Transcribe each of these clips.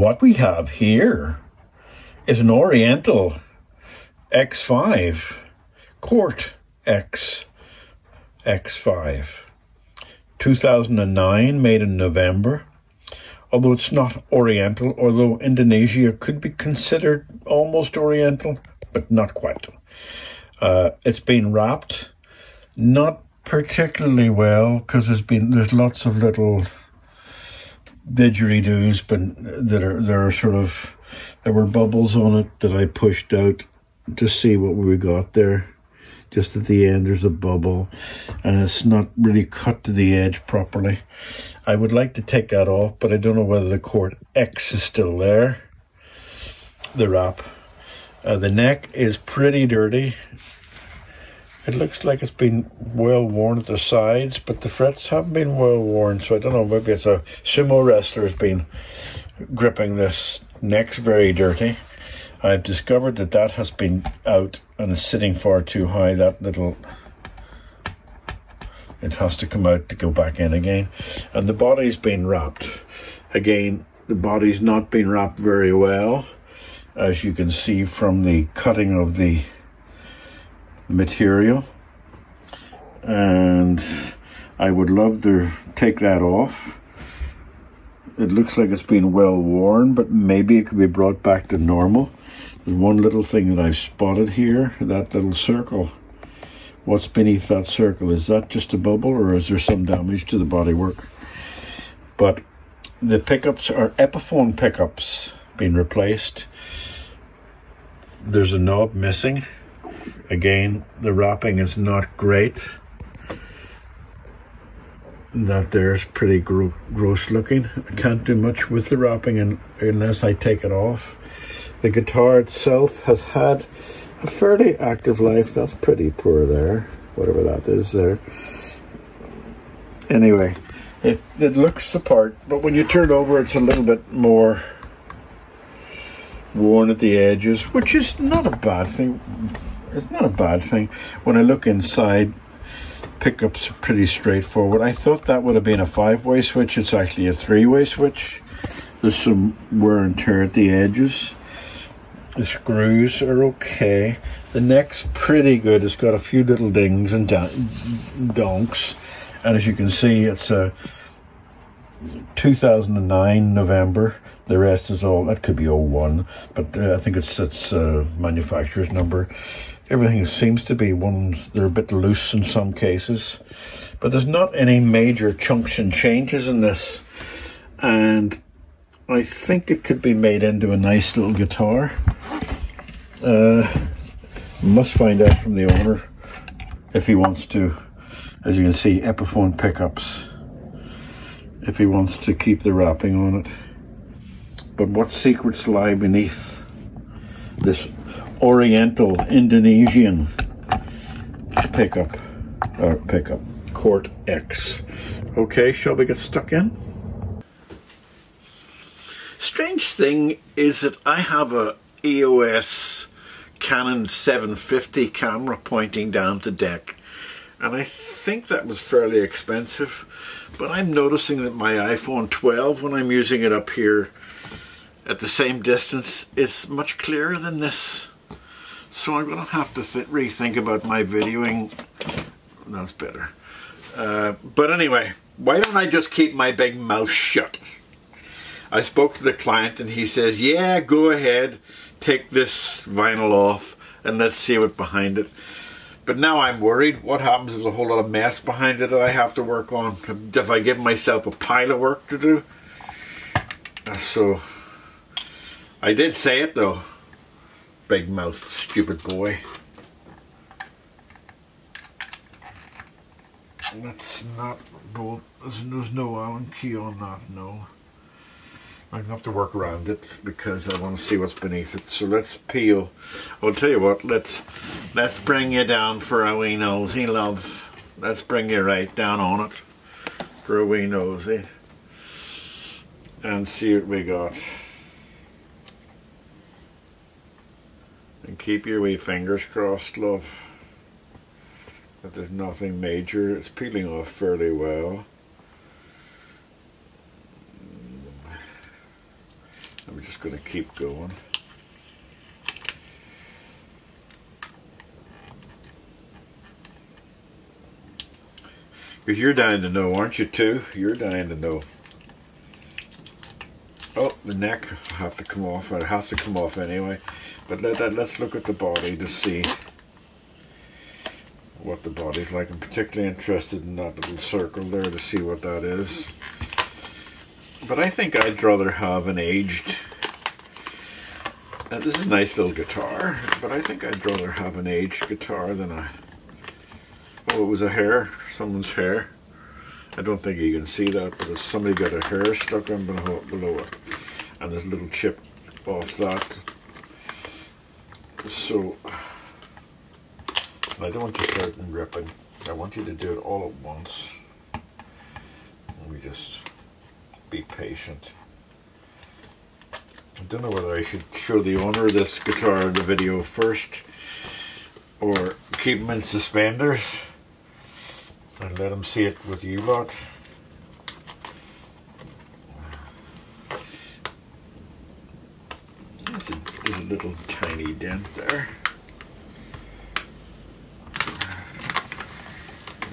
what we have here is an Oriental X5, Cort X5, 2009, made in November. Although it's not Oriental, although Indonesia could be considered almost Oriental, but not quite. It's been wrapped, not particularly well, because there's lots of little didgeridoos, but there were bubbles on it that I pushed out to see what we got there. Just at the end there's a bubble, and it's not really cut to the edge properly. I would like to take that off, but I don't know whether the Cort X is still there, the wrap. The neck is pretty dirty. It looks like it's been well worn at the sides, but the frets haven't been well worn, so I don't know, maybe it's a sumo wrestler has been gripping this. Neck's very dirty. I've discovered that has been out and is sitting far too high. It has to come out to go back in again. And the body's been wrapped. Again, the body's not been wrapped very well, as you can see from the cutting of the material. And I would love to take that off. It looks like it's been well worn, but maybe it could be brought back to normal. There's one little thing that I've spotted here, that little circle. What's beneath that circle? Is that just a bubble, or is there some damage to the bodywork? But the pickups are Epiphone pickups being replaced. There's a knob missing. Again, the wrapping is not great. That there's pretty gross looking. I can't do much with the wrapping unless I take it off. The guitar itself has had a fairly active life. That's pretty poor there, whatever that is there. Anyway, it looks the part, but when you turn it over, it's a little bit more worn at the edges, which is not a bad thing. It's not a bad thing. When I look inside, pickups are pretty straightforward. I thought that would have been a 5-way switch. It's actually a 3-way switch. There's some wear and tear at the edges. The screws are okay. The neck's pretty good. It's got a few little dings and donks. And as you can see, it's a 2009 November. The rest is all, that could be 01, but I think it's manufacturer's number. Everything seems to be they're a bit loose in some cases, but there's not any major chunks and changes in this. And I think it could be made into a nice little guitar. Must find out from the owner if he wants to. As you can see, Epiphone pickups, if he wants to keep the wrapping on it. But what secrets lie beneath this Oriental Indonesian pickup, Cort X. Okay, shall we get stuck in? Strange thing is that I have a EOS Canon 750 camera pointing down to deck, and I think that was fairly expensive, but I'm noticing that my iPhone 12, when I'm using it up here at the same distance, is much clearer than this. So I'm going to have to rethink about my videoing. That's better. But anyway, why don't I just keep my big mouth shut? I spoke to the client and he says, yeah, go ahead, take this vinyl off and let's see what's behind it. But now I'm worried. What happens if there's a whole lot of mess behind it that I have to work on? If I give myself a pile of work to do? So, I did say it though. Big mouth, stupid boy. Let's not go, there's no Allen key on that, no. I'm going to have to work around it because I want to see what's beneath it. So let's peel. I'll tell you what, let's bring you down for a wee nosy, love. Let's bring you right down on it for a wee nosy and see what we got. And keep your wee fingers crossed, love, that there's nothing major. It's peeling off fairly well. I'm just going to keep going. Because you're dying to know, aren't you, too? You're dying to know. Oh, the neck will have to come off. It has to come off anyway. But let's look at the body to see what the body's like. I'm particularly interested in that little circle there to see what that is. But I think I'd rather have an aged... this is a nice little guitar, but I think I'd rather have an aged guitar than a... Oh, it was a hair. Someone's hair. I don't think you can see that, but if somebody got a hair stuck on below it, and there's a little chip off that. So, I don't want you to start ripping. I want you to do it all at once. Let me just be patient. I don't know whether I should show the owner of this guitar in the video first, or keep him in suspenders and let him see it with you lot. There's a little tiny dent there.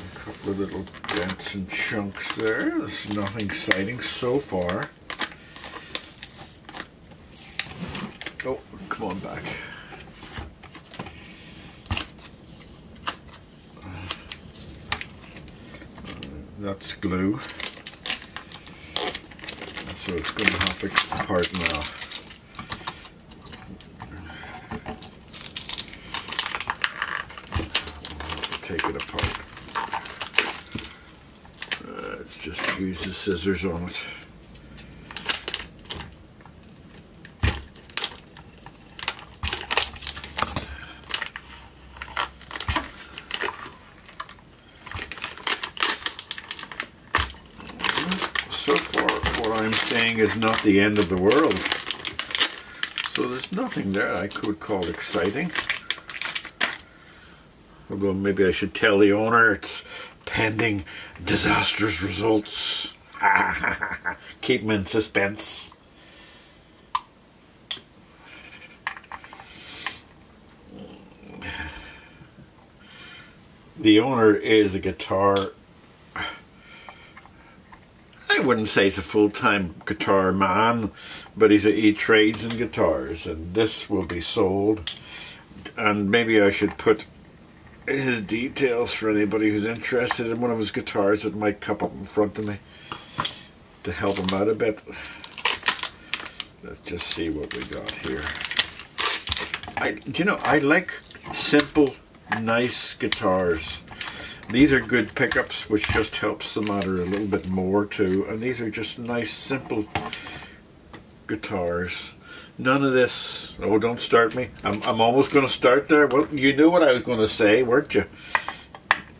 A couple of little dents and chunks there. There's nothing exciting so far. Oh, come on back. That's glue, so it's going to have to come apart now. Take it apart. Let's just use the scissors on it. Is not the end of the world, so there's nothing there I could call exciting, although maybe I should tell the owner it's pending disastrous results. Keep him in suspense. The owner is a guitar, I wouldn't say he's a full-time guitar man, but he trades in guitars, and this will be sold. And maybe I should put his details for anybody who's interested in one of his guitars that might come up in front of me to help him out a bit. Let's just see what we got here. I like simple, nice guitars. These are good pickups, which just helps the matter a little bit more too. And these are just nice, simple guitars. None of this. Oh, don't start me. I'm almost going to start there. Well, you knew what I was going to say, weren't you?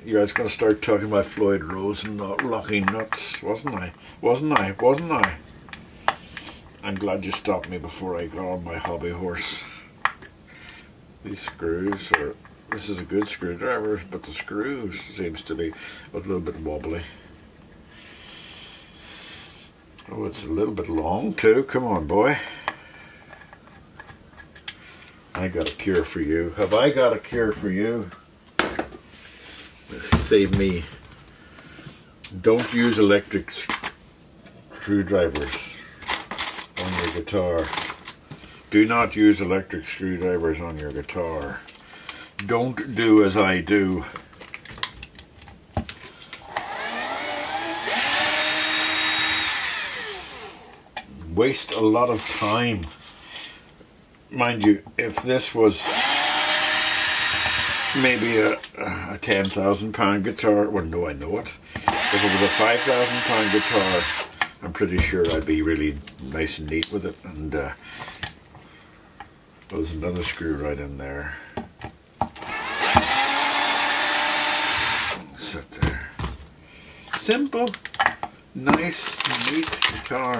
You guys going to start talking about Floyd Rose and not Lucky Nuts, wasn't I? Wasn't I? I'm glad you stopped me before I got on my hobby horse. These screws are... This is a good screwdriver, but the screws seems to be a little bit wobbly. Oh, it's a little bit long too. Come on, boy. I got a cure for you. Have I got a cure for you? Save me. Don't use electric screwdrivers on your guitar. Do not use electric screwdrivers on your guitar. Don't do as I do. Waste a lot of time. Mind you, if this was maybe a £10,000 guitar, well, no, I know it. If it was a £5,000 guitar, I'm pretty sure I'd be really nice and neat with it. And well, there's another screw right in there. Sit there. Simple, nice, neat guitar.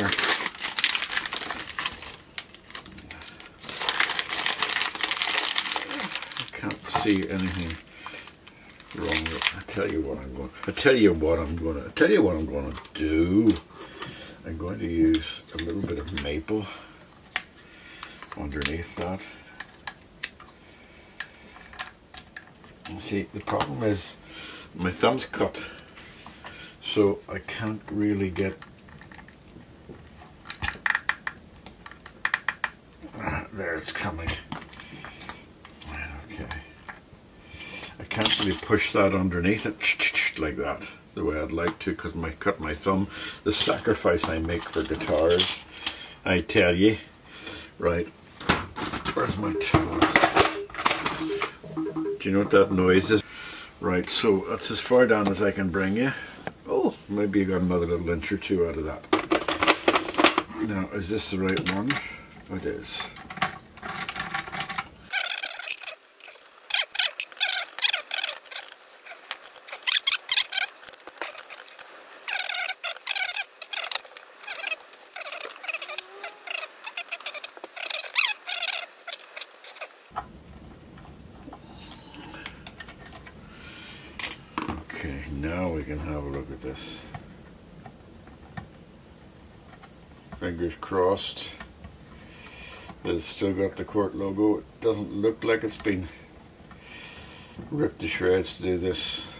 I can't see anything wrong with it. I tell you what I'm going to do. I'm going to use a little bit of maple. underneath that. See, the problem is my thumb's cut, so I can't really get there. It's coming. Okay, I can't really push that underneath it like that the way I'd like to, because I cut my thumb. The sacrifice I make for guitars, I tell ye. Right, where's my tools? Do you know what that noise is? Right, so that's as far down as I can bring you. Oh, maybe you got another little inch or two out of that. Now, is this the right one? It is. Okay, now we can have a look at this. Fingers crossed. It's still got the Cort logo. It doesn't look like it's been ripped to shreds to do this.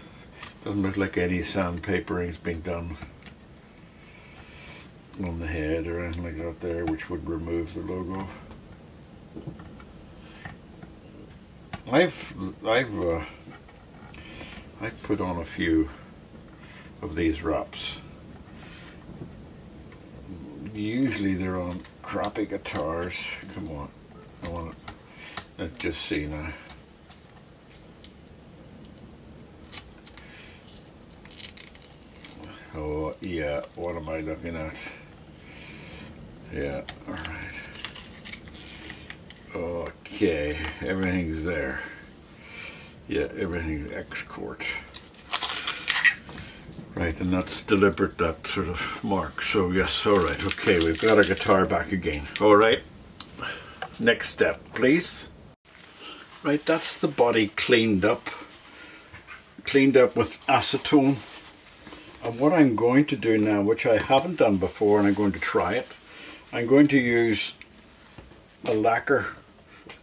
Doesn't look like any sandpapering's been done on the head or anything like that there, which would remove the logo. I've put on a few of these wraps. Usually they're on crappy guitars. Come on, I want it. Let's just see now. Oh yeah, what am I looking at? Yeah, alright. Okay, everything's there. Yeah, everything's Cort. Right, and that's deliberate, that sort of mark. So yes, alright, okay, we've got our guitar back again. Alright, next step, please. Right, that's the body cleaned up with acetone. And what I'm going to do now, which I haven't done before and I'm going to try it, I'm going to use a lacquer,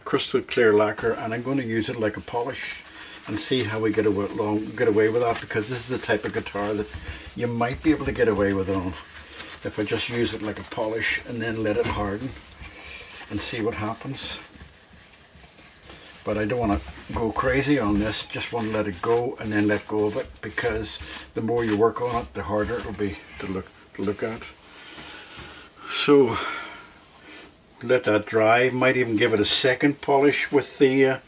crystal clear lacquer, and I'm going to use it like a polish and see how we get away with that, because this is the type of guitar that you might be able to get away with it on if I just use it like a polish and then let it harden and see what happens. But I don't want to go crazy on this, just want to let it go and then let go of it, because the more you work on it, the harder it will be to look at. So let that dry. Might even give it a second polish with the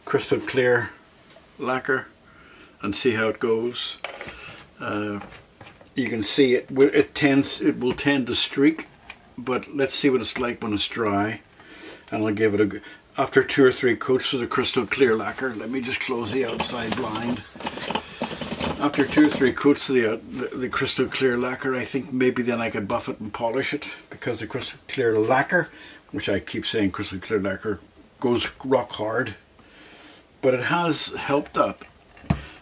crystal clear lacquer and see how it goes. You can see it will tend to streak, but let's see what it's like when it's dry. And I'll give it after 2 or 3 coats of the crystal clear lacquer. Let me just close the outside blind. After 2 or 3 coats of the crystal clear lacquer, I think maybe then I could buff it and polish it, because the crystal clear lacquer, which I keep saying crystal clear lacquer, goes rock hard. But it has helped that.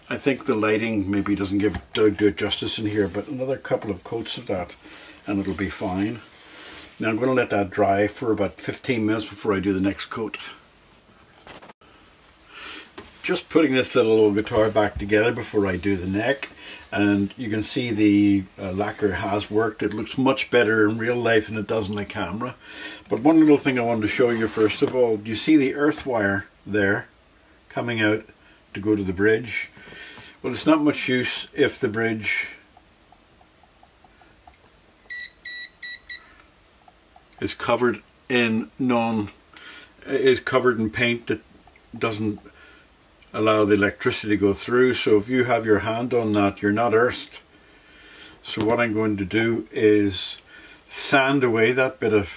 I think the lighting maybe doesn't do it justice in here, but another couple of coats of that and it'll be fine. Now I'm going to let that dry for about 15 minutes before I do the next coat. Just putting this little old guitar back together before I do the neck, and you can see the lacquer has worked. It looks much better in real life than it does on the camera. But one little thing I wanted to show you first of all, do you see the earth wire there coming out to go to the bridge? Well, it's not much use if the bridge is covered in paint that doesn't allow the electricity to go through. So if you have your hand on that, you're not earthed. So what I'm going to do is sand away that bit of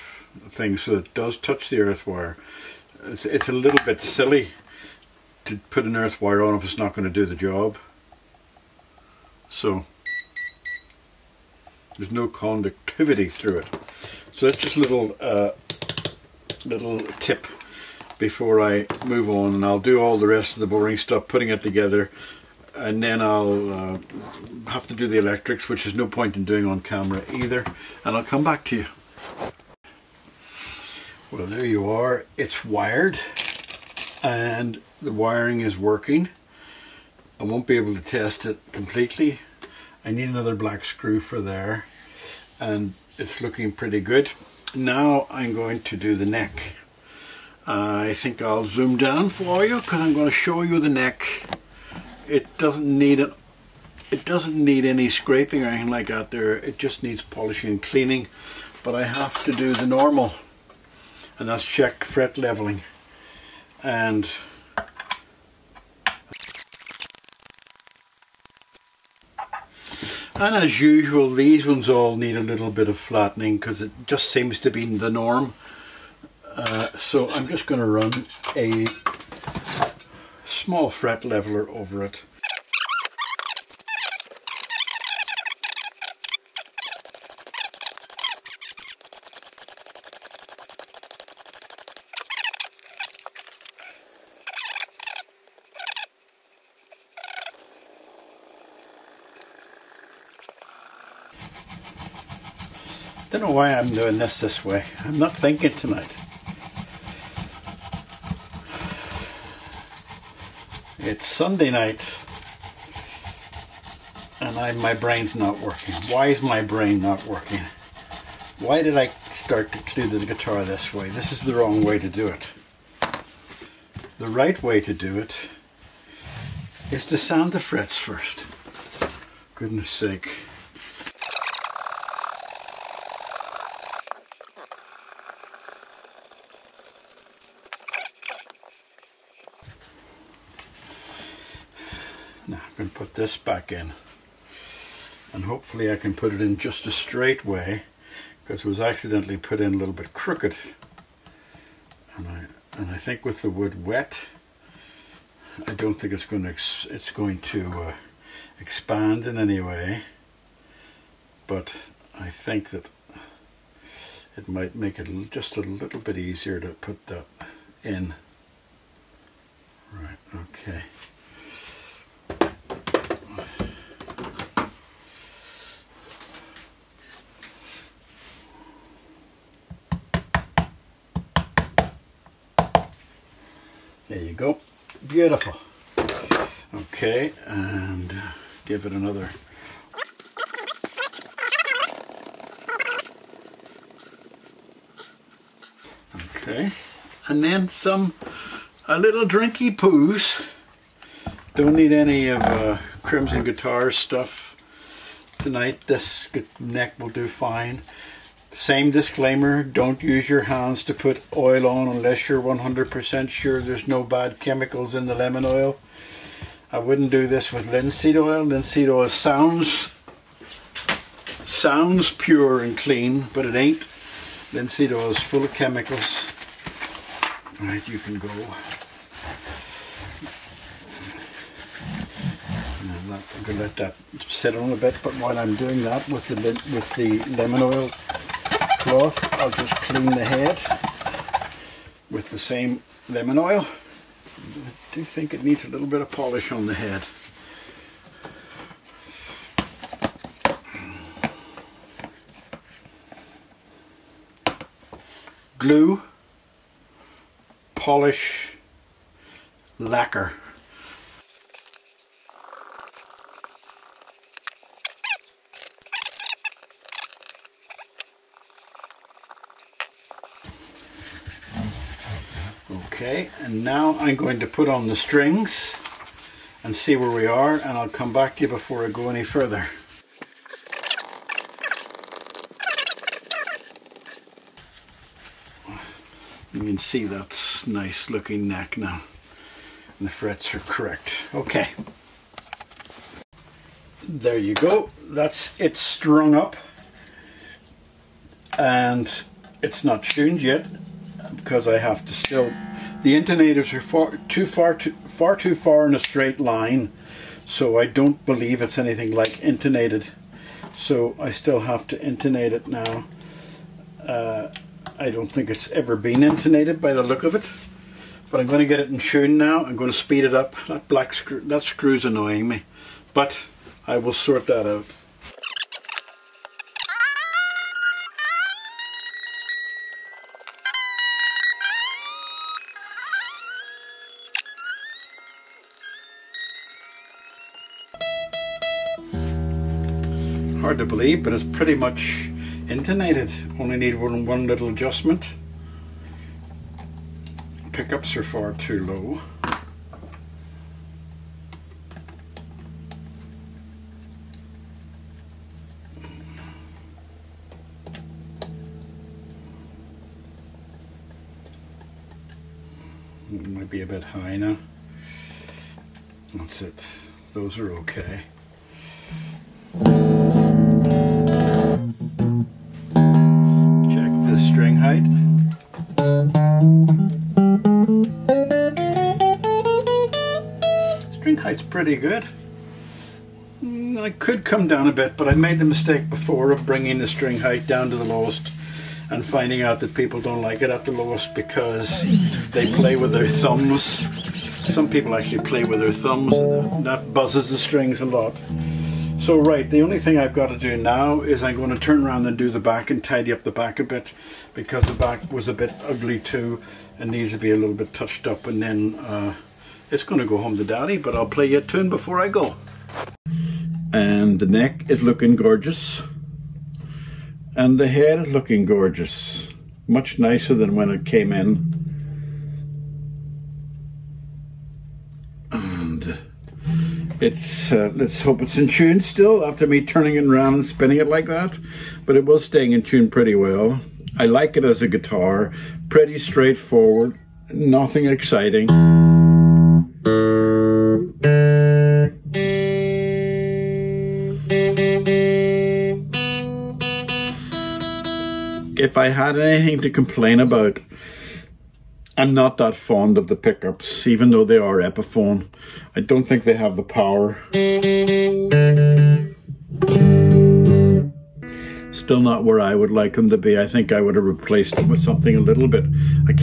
thing so that it does touch the earth wire. It's a little bit silly to put an earth wire on if it's not going to do the job. So there's no conductivity through it. So that's just a little tip before I move on, and I'll do all the rest of the boring stuff, putting it together, and then I'll have to do the electrics, which is no point in doing on camera either, and I'll come back to you. Well, there you are. It's wired and the wiring is working. I won't be able to test it completely. I need another black screw for there, and it's looking pretty good. Now I'm going to do the neck. I think I'll zoom down for you because I'm going to show you the neck. It doesn't need any scraping or anything like that there. It just needs polishing and cleaning. But I have to do the normal, and that's check fret leveling. And as usual, these ones all need a little bit of flattening because it just seems to be the norm. So I'm just going to run a small fret leveler over it. Don't know why I'm doing this way. I'm not thinking tonight. It's Sunday night and my brain's not working. Why is my brain not working? Why did I start to do the guitar this way? This is the wrong way to do it. The right way to do it is to sound the frets first. Goodness sake. Now I'm going to put this back in, and hopefully I can put it in just a straight way, because it was accidentally put in a little bit crooked, and I think with the wood wet I don't think it's going to expand in any way, but I think that it might make it just a little bit easier to put that in. Right, okay. There you go. Beautiful. Okay, and give it another. Okay, and then a little drinky poos. Don't need any of Crimson Guitar stuff tonight. This neck will do fine. Same disclaimer, don't use your hands to put oil on unless you're 100% sure there's no bad chemicals in the lemon oil. I wouldn't do this with linseed oil. Linseed oil sounds pure and clean, but it ain't. Linseed oil is full of chemicals. Right, you can go. I'm going to let that sit on a bit, but while I'm doing that with the lemon oil cloth, I'll just clean the head with the same lemon oil. I do think it needs a little bit of polish on the head. Glue, polish, lacquer. Okay, and now I'm going to put on the strings and see where we are, and I'll come back to you before I go any further. You can see that's nice looking neck now, and the frets are correct. Okay, there you go. That's it strung up, and it's not tuned yet because I have to still. The intonators are far too far in a straight line, so I don't believe it's anything like intonated. So I still have to intonate it now. I don't think it's ever been intonated by the look of it, but I'm going to get it in tune now. I'm going to speed it up. That screw's annoying me, but I will sort that out. Hard to believe, but it's pretty much intonated. Only need one little adjustment. Pickups are far too low. It might be a bit high now. That's it. Those are okay. Check the string height. String height's pretty good. I could come down a bit, but I made the mistake before of bringing the string height down to the lowest and finding out that people don't like it at the lowest because they play with their thumbs. Some people actually play with their thumbs, and that buzzes the strings a lot. So right, the only thing I've got to do now is I'm going to turn around and do the back and tidy up the back a bit, because the back was a bit ugly too and needs to be a little bit touched up, and then it's going to go home to Daddy, but I'll play you a tune before I go. And the neck is looking gorgeous. And the head is looking gorgeous. Much nicer than when it came in. And it's, let's hope it's in tune still after me turning it around and spinning it like that. But it was staying in tune pretty well. I like it as a guitar. Pretty straightforward. Nothing exciting. If I had anything to complain about, I'm not that fond of the pickups, even though they are Epiphone. I don't think they have the power. Still not where I would like them to be. I think I would have replaced them with something a little bit. I'm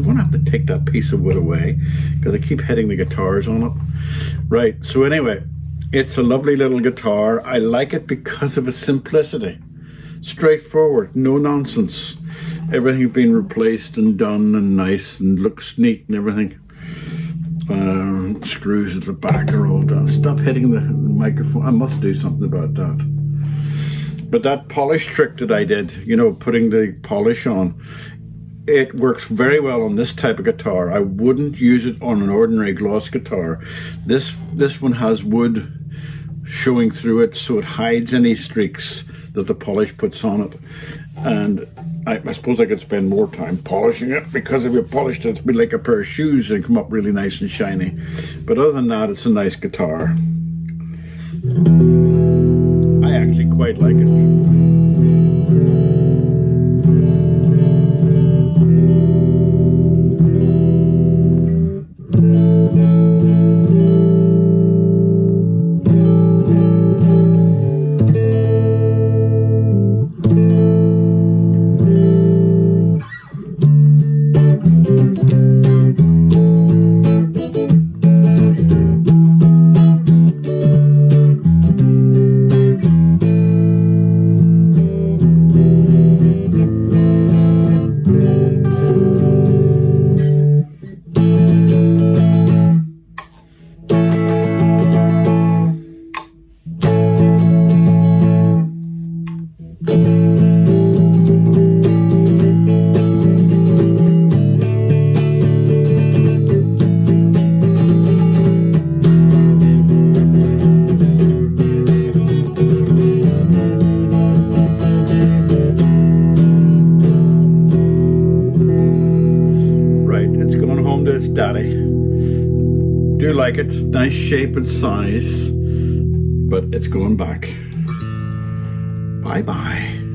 gonna have to take that piece of wood away because I keep hitting the guitars on it. Right, so anyway, it's a lovely little guitar. I like it because of its simplicity. Straightforward, no nonsense. Everything's been replaced and done and nice and looks neat and everything. Screws at the back are all done. Stop hitting the microphone. I must do something about that. But that polish trick that I did, you know, putting the polish on, it works very well on this type of guitar. I wouldn't use it on an ordinary gloss guitar. This one has wood showing through it, so it hides any streaks that the polish puts on it. And I suppose I could spend more time polishing it, because if you polished it, it'd be like a pair of shoes and come up really nice and shiny. But other than that, it's a nice guitar. I actually quite like it. Daddy. Do like it, nice shape and size, but it's going back. Bye bye.